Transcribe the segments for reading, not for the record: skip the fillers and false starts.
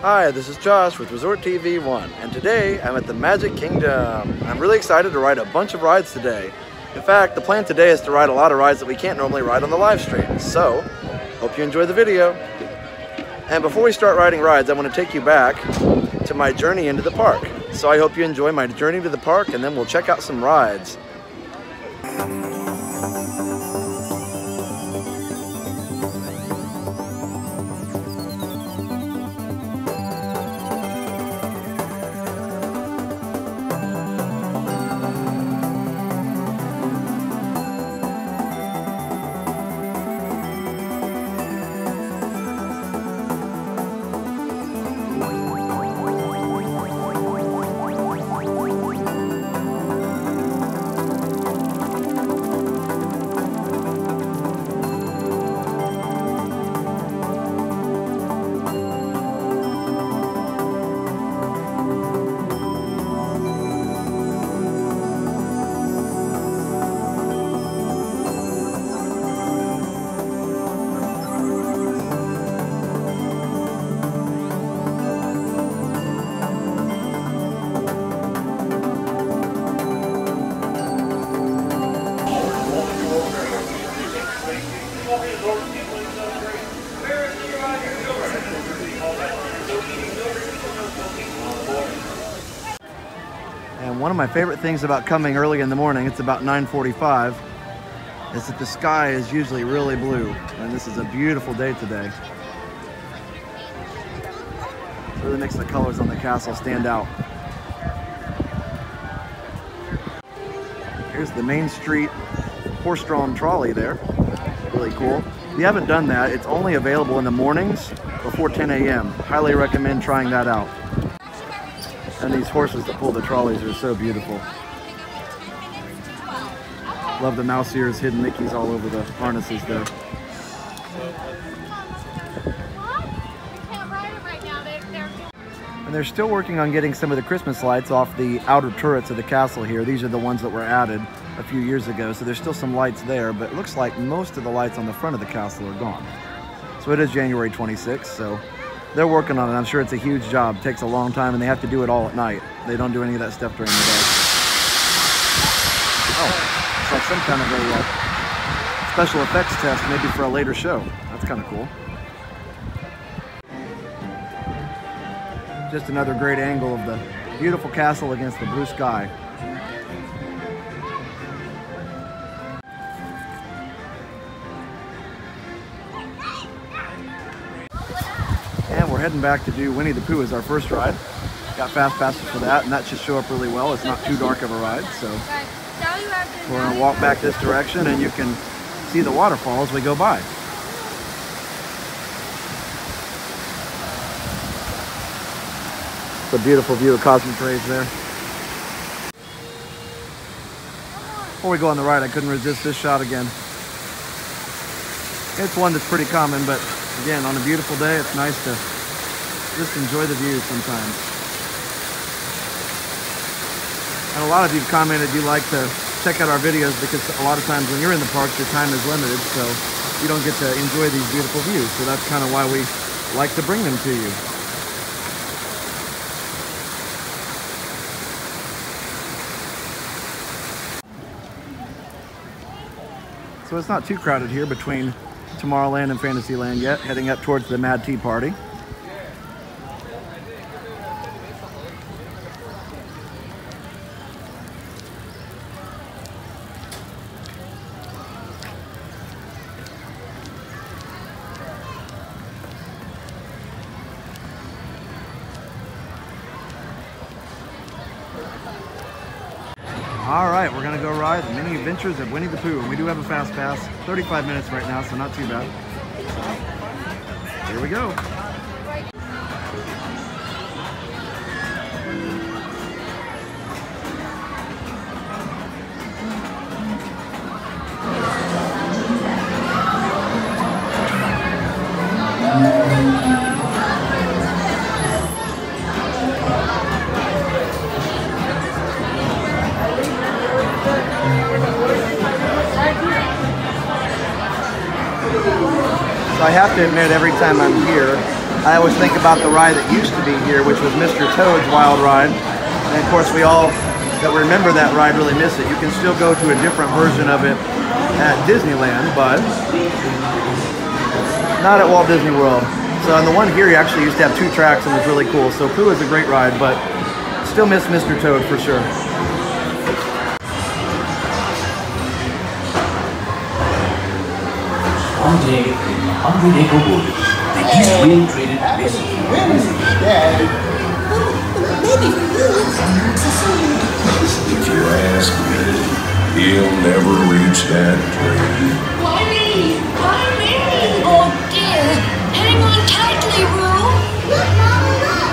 Hi, this is Josh with Resort TV 1, and today I'm at the Magic Kingdom. I'm really excited to ride a bunch of rides today. In fact, the plan today is to ride a lot of rides that we can't normally ride on the live stream, so hope you enjoy the video. And before we start riding rides, I want to take you back to my journey into the park. So I hope you enjoy my journey to the park, and then we'll check out some rides. And one of my favorite things about coming early in the morning, it's about 9:45, is that the sky is usually really blue. And this is a beautiful day today. It really makes the colors on the castle stand out. Here's the Main Street horse-drawn trolley there. Really cool. If you haven't done that, it's only available in the mornings before 10 a.m. Highly recommend trying that out. And these horses that pull the trolleys are so beautiful. Love the mouse ears, hidden Mickeys all over the harnesses there. And they're still working on getting some of the Christmas lights off the outer turrets of the castle here. These are the ones that were added a few years ago, so there's still some lights there, but it looks like most of the lights on the front of the castle are gone. So it is January 26th, so they're working on it. I'm sure it's a huge job. It takes a long time, and they have to do it all at night. They don't do any of that stuff during the day. Oh, it's like some kind of a special effects test, maybe for a later show. That's kind of cool. Just another great angle of the beautiful castle against the blue sky. And we're heading back to do Winnie the Pooh as our first ride. Got fast passes for that, and that should show up really well. It's not too dark of a ride, so we're gonna walk back this direction, and you can see the waterfall as we go by. It's a beautiful view of Cosmic Rays there. Before we go on the ride, I couldn't resist this shot again. It's one that's pretty common, but again, on a beautiful day, it's nice to just enjoy the view sometimes. And a lot of you have commented you like to check out our videos because a lot of times when you're in the parks, your time is limited, so you don't get to enjoy these beautiful views. So that's kind of why we like to bring them to you. So it's not too crowded here between Tomorrowland and Fantasyland yet, heading up towards the Mad Tea Party. All right, we're gonna go ride the Mini Adventures of Winnie the Pooh, and we do have a fast pass, 35 minutes right now, so not too bad. So, here we go. So I have to admit, every time I'm here, I always think about the ride that used to be here, which was Mr. Toad's Wild Ride. And of course, we all that remember that ride really miss it. You can still go to a different version of it at Disneyland, but not at Walt Disney World. So on the one here, you actually used to have 2 tracks and it was really cool. So Pooh is a great ride, but still miss Mr. Toad for sure. One day in the 100-acre woods, the East Wind traded Mrs. If you ask me, he'll never reach that tree. Why me? Why me? Oh dear. Hang on tightly, Roo. Look, Mama, look.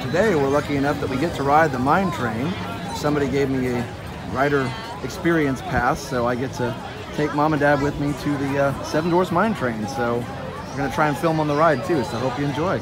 Today we're lucky enough that we get to ride the mine train. Somebody gave me a rider experience pass, so I get to take Mom and Dad with me to the Seven Dwarfs Mine Train. So we're going to try and film on the ride too, so hope you enjoy.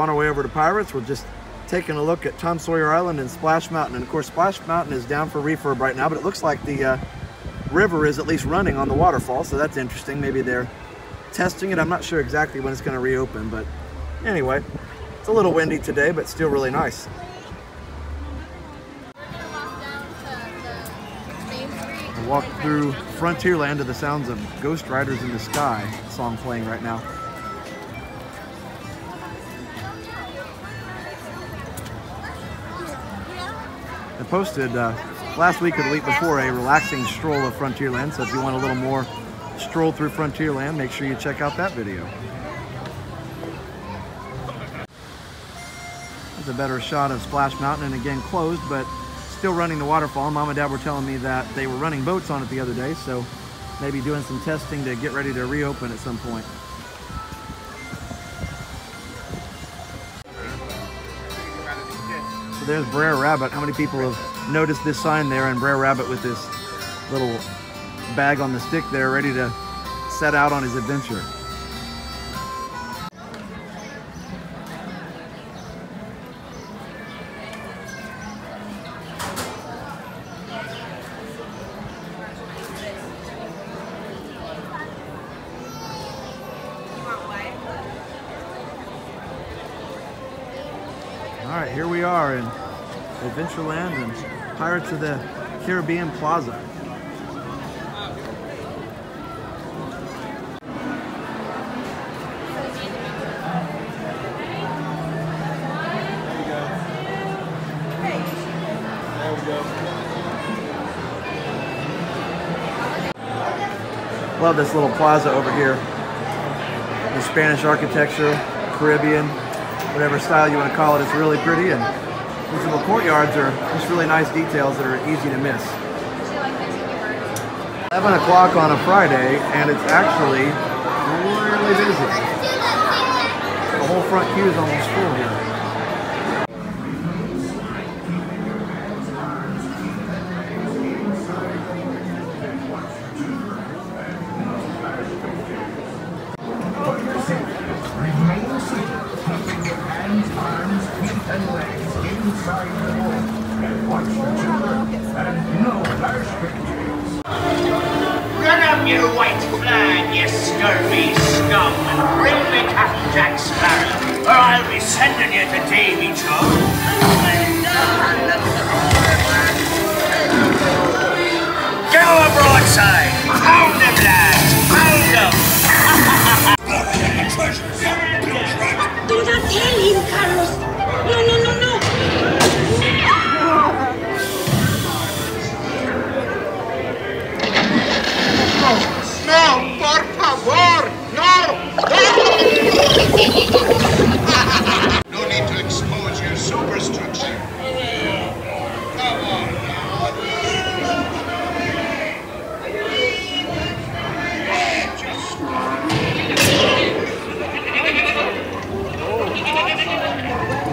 on our way over to Pirates. We're just taking a look at Tom Sawyer Island and Splash Mountain. And of course, Splash Mountain is down for refurb right now, but it looks like the river is at least running on the waterfall, so that's interesting. Maybe they're testing it. I'm not sure exactly when it's going to reopen, but anyway, it's a little windy today, but still really nice. I walked through Frontierland to the sounds of Ghost Riders in the Sky song playing right now. I posted last week or the week before a relaxing stroll of Frontierland, so if you want a little more stroll through Frontierland, make sure you check out that video. There's a better shot of Splash Mountain, and again closed, but still running the waterfall. Mom and Dad were telling me that they were running boats on it the other day, so maybe doing some testing to get ready to reopen at some point. So there's Brer Rabbit. How many people have noticed this sign there, and Brer Rabbit with this little bag on the stick there, ready to set out on his adventure. All right, here we are in Adventureland and Pirates of the Caribbean Plaza. Love this little plaza over here. The Spanish architecture, Caribbean, whatever style you want to call it. It's really pretty, and these little courtyards are just really nice details that are easy to miss. 11 o'clock on a Friday, and it's actually really busy. The whole front queue is almost full here. Run up, you white flag, you scurvy scum, and bring me Captain Jack Sparrow, or I'll be sending you to Davy Jones. Go a broadside! Pound them, lads! Pound them! Do not tell him, Carlos. No, no, no, no. No, por favor, no! No need to expose your superstructure. Come on now.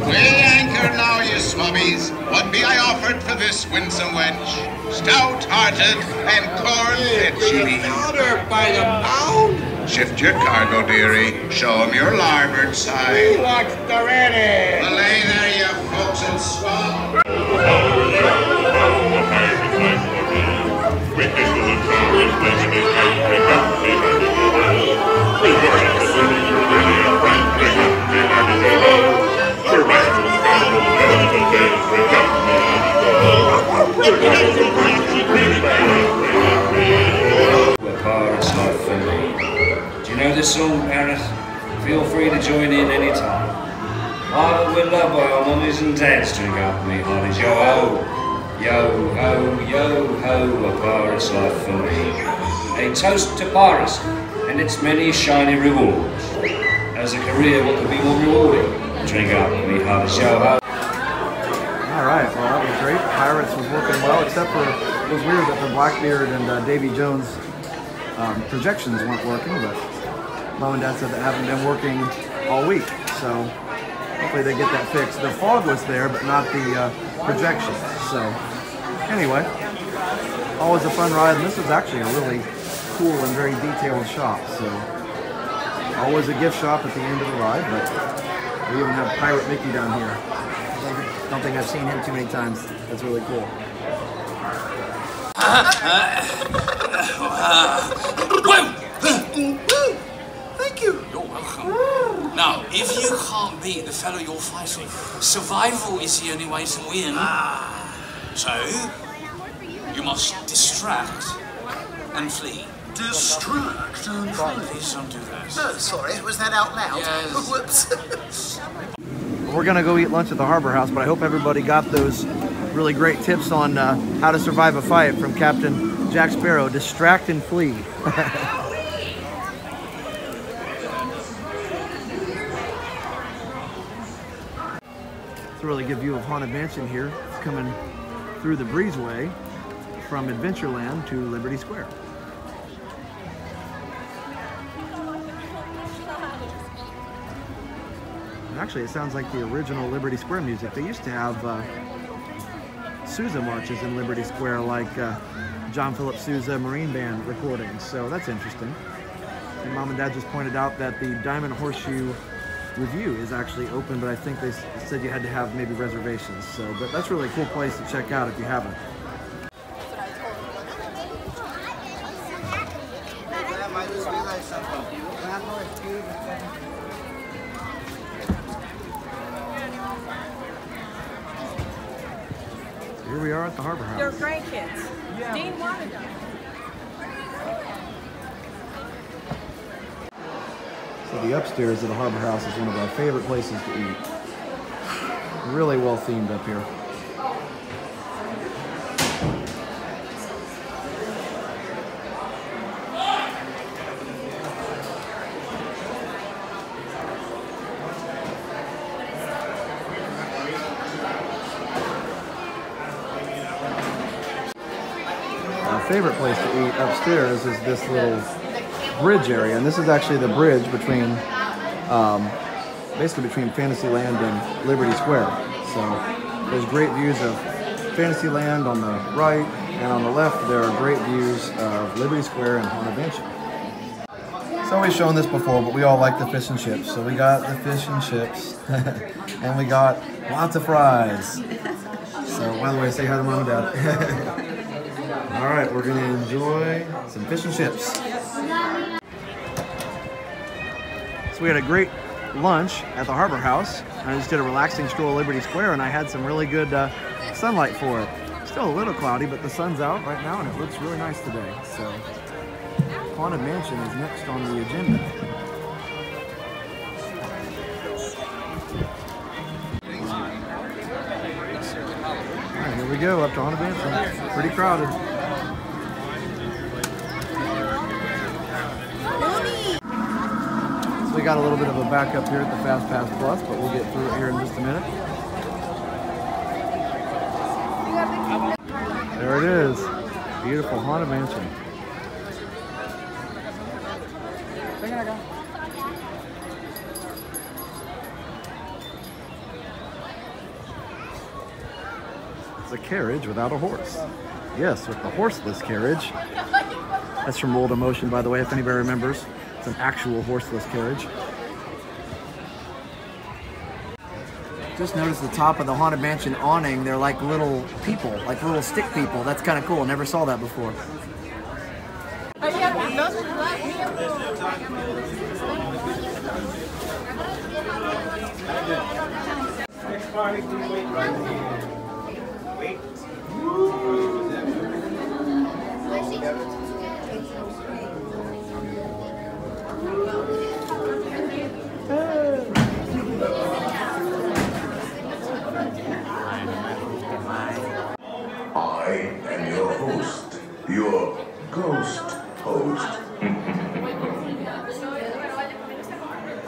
Weigh anchor now, you swabbies. What be I offered for this winsome wench? Stout-hearted and corn-fed she be. Powder by the pound? Shift your cargo, dearie. Show 'em your larboard side. What's the ready? Belay there, you folks and swab. Pirates life for me. Do you know this song, Parrot? Feel free to join in any time. While we're loved by our mummies and dads, drink up me hearties. Yo ho, yo ho, yo ho, a pirate's life for me. A toast to piracy and its many shiny rewards. As a career, what could be more rewarding? Drink up me hearties. Yo ho. All right, well that was great. Pirates was working well, except for it was weird that the Blackbeard and Davy Jones projections weren't working, but Mom and Dad said they haven't been working all week, so hopefully they get that fixed. The fog was there, but not the projections. So anyway, always a fun ride, and this is actually a really cool and very detailed shop. So always a gift shop at the end of the ride, but We even have Pirate Mickey down here. I don't think I've seen him too many times. That's really cool. Thank you. You're welcome. Now, if you can't beat the fellow you're fighting, survival is the only way to win. So, you must distract and flee. Distract and flee. Please don't do that. Oh, sorry, was that out loud? Yes. Whoops. We're gonna go eat lunch at the Harbor House, but I hope everybody got those really great tips on how to survive a fight from Captain Jack Sparrow. Distract and flee. It's a really good view of Haunted Mansion here. It's coming through the breezeway from Adventureland to Liberty Square. And actually, it sounds like the original Liberty Square music. They used to have Sousa marches in Liberty Square, like John Philip Sousa Marine Band recordings. So that's interesting. And Mom and Dad just pointed out that the Diamond Horseshoe Review is actually open, but I think they said you had to have maybe reservations. So, but that's really a cool place to check out if you haven't. Here we are at the Harbor House. They're grandkids. Dean wanted them. So the upstairs of the Harbor House is one of our favorite places to eat. Really well themed up here. Our favorite place to eat upstairs is this little bridge area, and this is actually the bridge between, basically between Fantasyland and Liberty Square. So there's great views of Fantasyland on the right, and on the left there are great views of Liberty Square and Haunted Mansion. So we've shown this before, but we all like the fish and chips. So we got the fish and chips, and we got lots of fries. So by the way, say hi to Mom and Dad. All right, we're gonna enjoy some fish and chips. So we had a great lunch at the Harbor House. I just did a relaxing stroll at Liberty Square, and I had some really good sunlight for it. Still a little cloudy, but the sun's out right now, and it looks really nice today. So Haunted Mansion is next on the agenda. All right, here we go, up to Haunted Mansion. Pretty crowded. So we got a little bit of a backup here at the Fast Pass Plus, but we'll get through it here in just a minute. There it is. Beautiful Haunted Mansion. It's a carriage without a horse. Yes, with the horseless carriage. That's from World of Motion, by the way, if anybody remembers. It's an actual horseless carriage. Just noticed the top of the Haunted Mansion awning. They're like little people, like little stick people. That's kind of cool. Never saw that before. I am your host, your ghost host.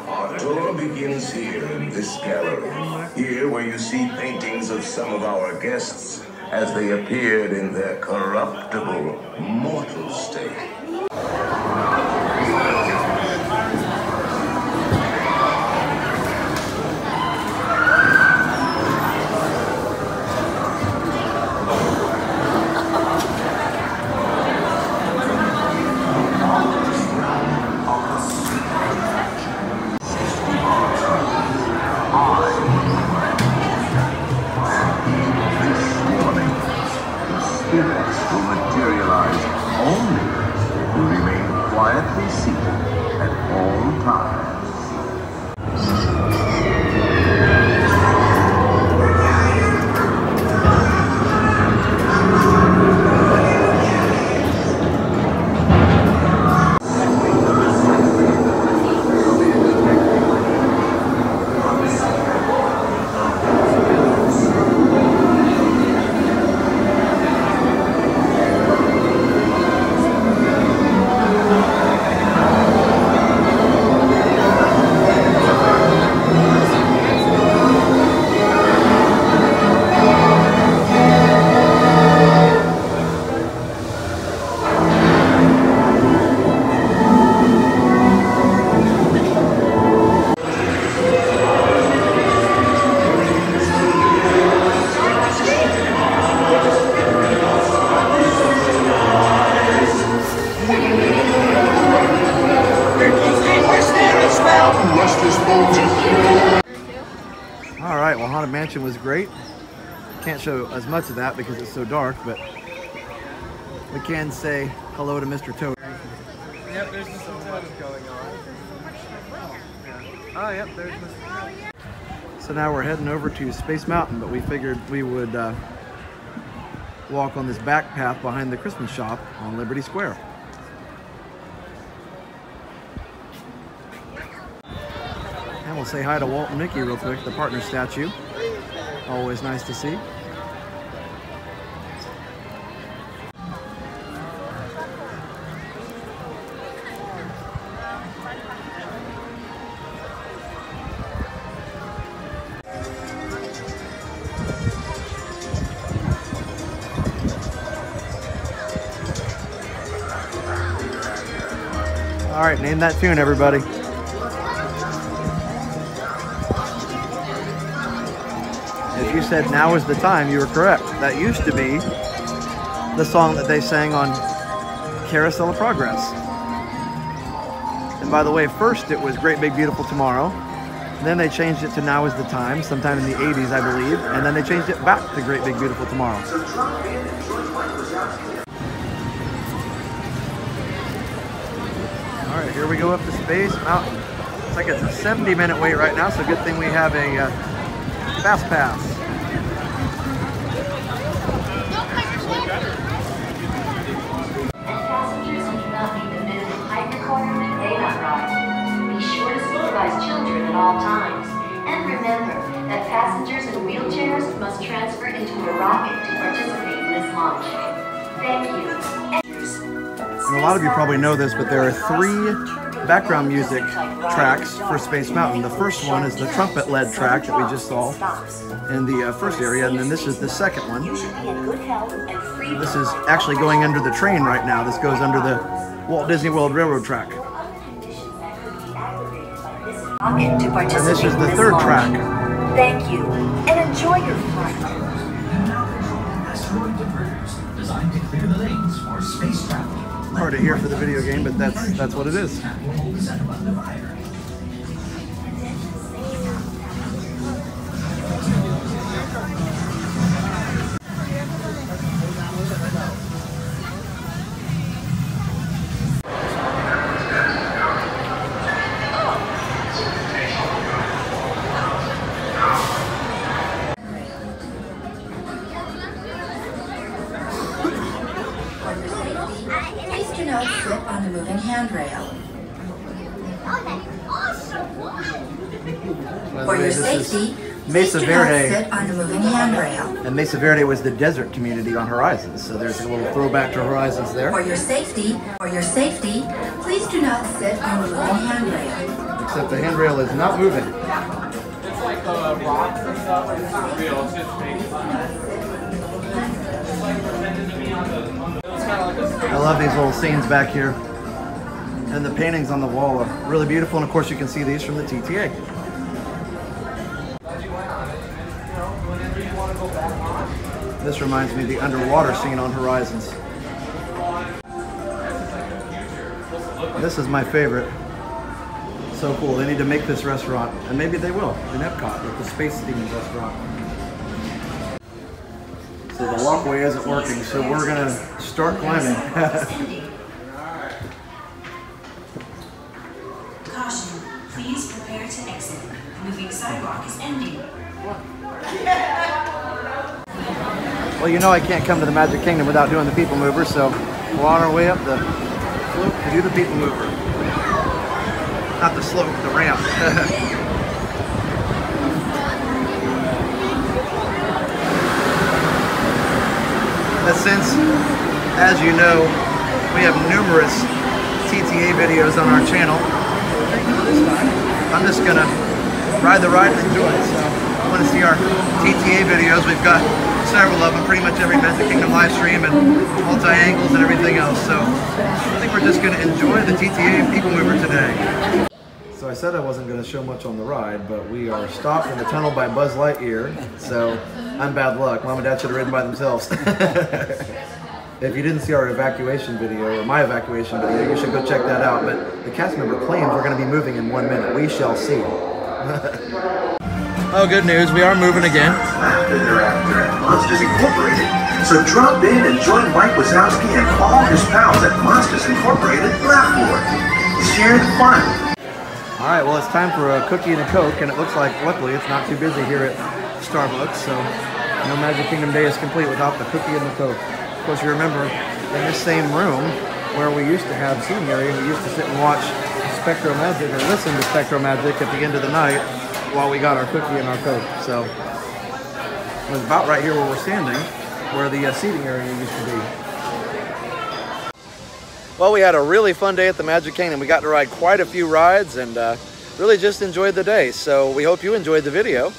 Our tour begins here in this gallery. Here where you see paintings of some of our guests as they appeared in their corruptible, mortal state. reception was great. Can't show as much of that because it's so dark, but we can say hello to Mr. Toad. Yep, there's just some toads going on. Oh, yep, there's Mr. Toad. So now we're heading over to Space Mountain, but we figured we would walk on this back path behind the Christmas shop on Liberty Square. And we'll say hi to Walt and Mickey real quick, the partner statue. Always nice to see. All right, name that tune, everybody. If you said "Now is the Time," you were correct. That used to be the song that they sang on Carousel of Progress. And by the way, first it was Great Big Beautiful Tomorrow. Then they changed it to "Now is the Time," sometime in the 80s, I believe. And then they changed it back to Great Big Beautiful Tomorrow. All right, here we go up to Space Mountain. It's like it's a 70-minute wait right now, so good thing we have a fast pass. And passengers who do not meet the minimum height requirement may not ride. Be sure to supervise children at all times. And remember that passengers in wheelchairs must transfer into a rocket to participate in this launch. Thank you. And a lot of you probably know this, but there are 3 background music tracks for Space Mountain. The first one is the trumpet-led track that we just saw in the first area, and then this is the second one. This is actually going under the train right now. This goes under the Walt Disney World Railroad track. And this is the third track. Thank you, and enjoy your flight. Asteroid diverters designed to clear the lanes for space travel. Hard to hear for the video game, but that's what it is. Please do not sit on the moving handrail. For your safety, Mesa please do not Verde. sit on the moving handrail. And Mesa Verde was the desert community on Horizons, so there's a little throwback to Horizons there. For your safety, please do not sit on the moving handrail. Except the handrail is not moving. It's like rocks and stuff, but it's not real, it's just fake. It's like pretending to be on the it's kind of like a space. I love these little scenes back here. And the paintings on the wall are really beautiful, and of course you can see these from the TTA. This reminds me of the underwater scene on Horizons. This is my favorite. So cool. They need to make this restaurant, and maybe they will in Epcot with the space-themed restaurant. So the walkway isn't working, so we're gonna start climbing. Caution, please prepare to exit. Moving sidewalk is ending. Well, you know I can't come to the Magic Kingdom without doing the People Mover, so we're on our way up the slope to do the People Mover. Not the slope, the ramp. But since, as you know, we have numerous TTA videos on our channel, I'm just gonna ride the ride and enjoy it. So I want to see our TTA videos. We've got several of them, pretty much every Magic Kingdom live stream and multi-angles and everything else. So I think we're just gonna enjoy the TTA People Mover today. So I said I wasn't going to show much on the ride, but we are stopped in the tunnel by Buzz Lightyear, so I'm bad luck. Mom and Dad should have ridden by themselves. If you didn't see our evacuation video, or my evacuation video, you should go check that out. But the cast member claims we're going to be moving in 1 minute. We shall see. Oh, good news. We are moving again. Laughter thereafter at Monsters Incorporated. So drop in and join Mike Wazowski and all his pals at Monsters Incorporated Laughboard. Share the fun. All right, well, it's time for a cookie and a Coke, and it looks like, luckily, it's not too busy here at Starbucks, so no Magic Kingdom Day is complete without the cookie and the Coke. Of course, you remember, in this same room where we used to have seating area, we used to sit and watch Spectro Magic or listen to Spectro Magic at the end of the night while we got our cookie and our Coke. So it was about right here where we're standing, where the seating area used to be. Well, we had a really fun day at the Magic Kingdom. We got to ride quite a few rides and really just enjoyed the day. So we hope you enjoyed the video.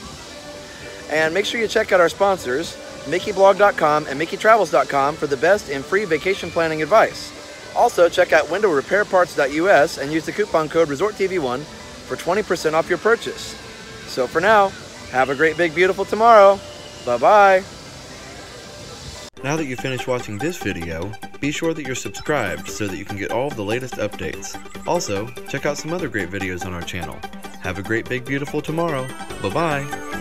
And make sure you check out our sponsors, MickeyBlog.com and MickeyTravels.com for the best in free vacation planning advice. Also, check out WindowRepairParts.us and use the coupon code ResortTV1 for 20% off your purchase. So for now, have a great, big, beautiful tomorrow. Bye-bye. Now that you've finished watching this video, be sure that you're subscribed so that you can get all of the latest updates. Also, check out some other great videos on our channel. Have a great, big, beautiful tomorrow. Bye-bye.